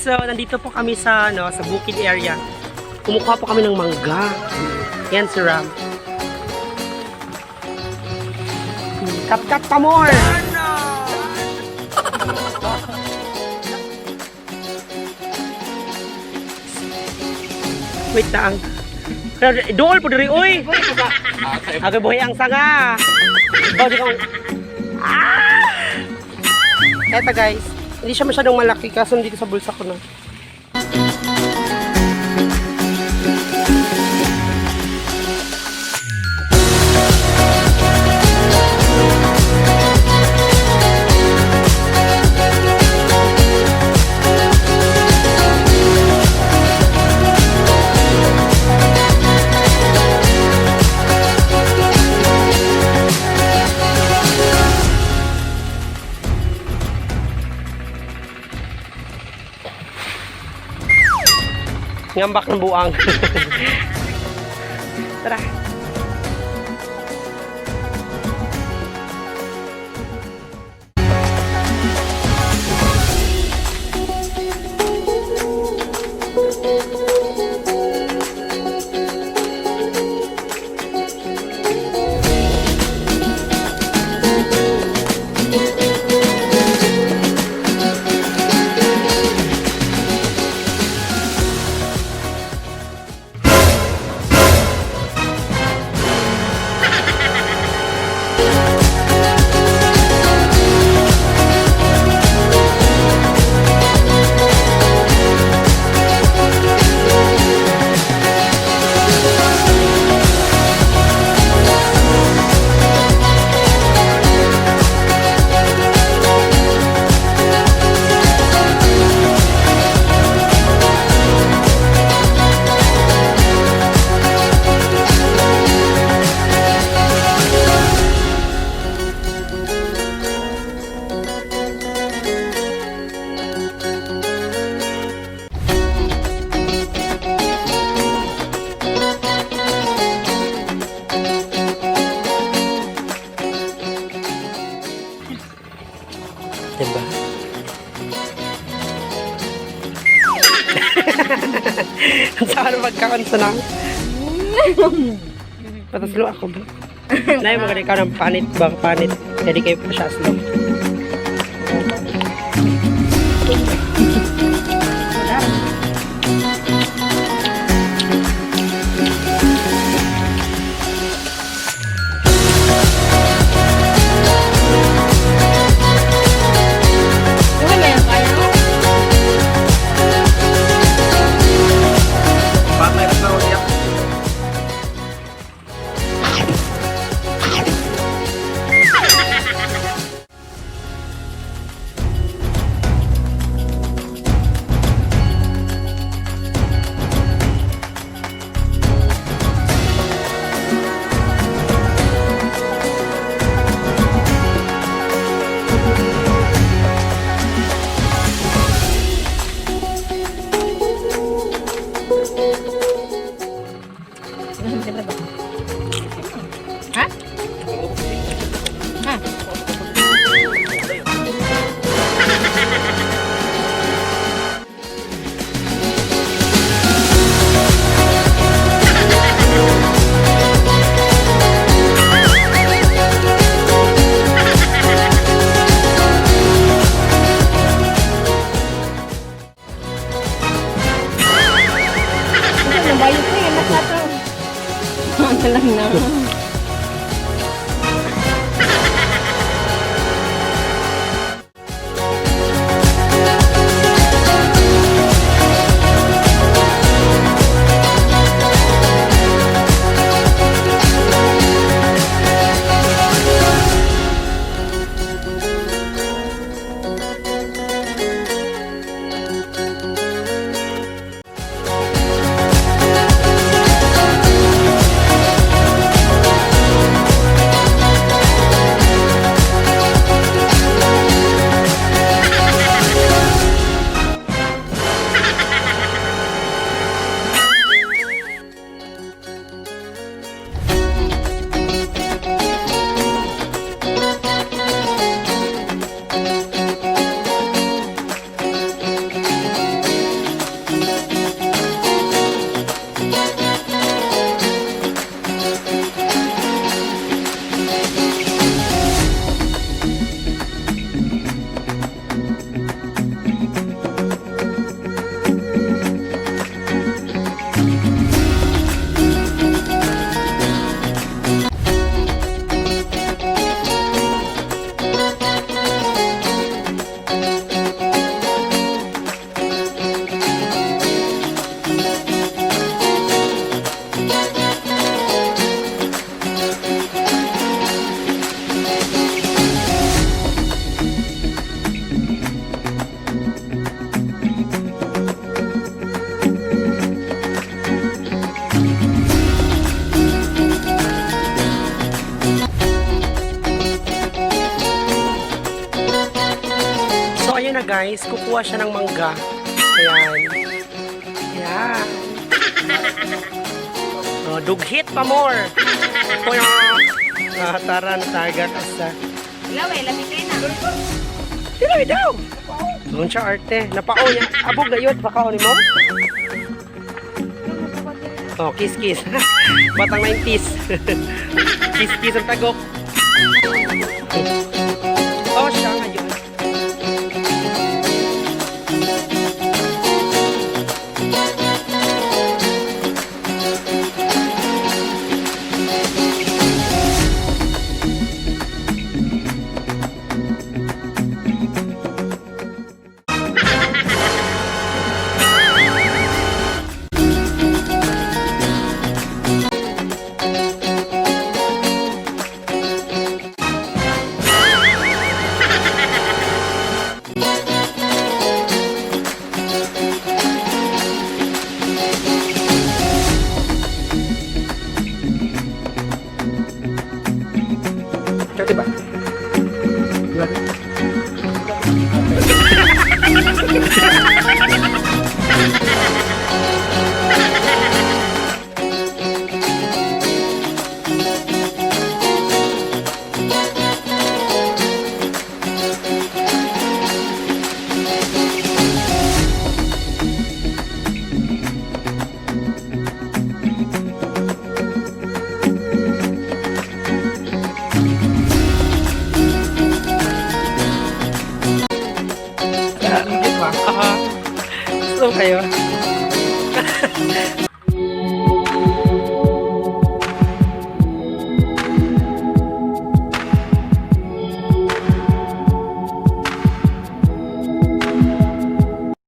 So, nandito po kami sa, sa bukid area. Kumukuha po kami ng mangga. Yan, si Ram. Cut pa more! Wait lang. Dool po diri, uy! Aga buhay ang sanga! Bawa di kong... Eto guys, hindi siya masyadong malaki kaso nandito sa bulsa ko na. Ngambak ng buang. Tara. Diba? Ang saan magkakansa na. Pataslo ako ba? Nay, maganda ikaw ng panit ba? Panit. Jadi kayo pa siya slow. Lang na. guys, kukuha siya ng mangga. Ayan. Ayan. Oh, dughit pa more. Kuya. Taran, taga kasa. Laway, lamitin na. Tilay daw. Doon siya arte. Napao niya. Abog gayot. Pakao ni mo. Oh, kiss-kiss. Batang 90s. Kiss-kiss ang tagok. Oh, siya ngayon. Diba? Gusto kayo?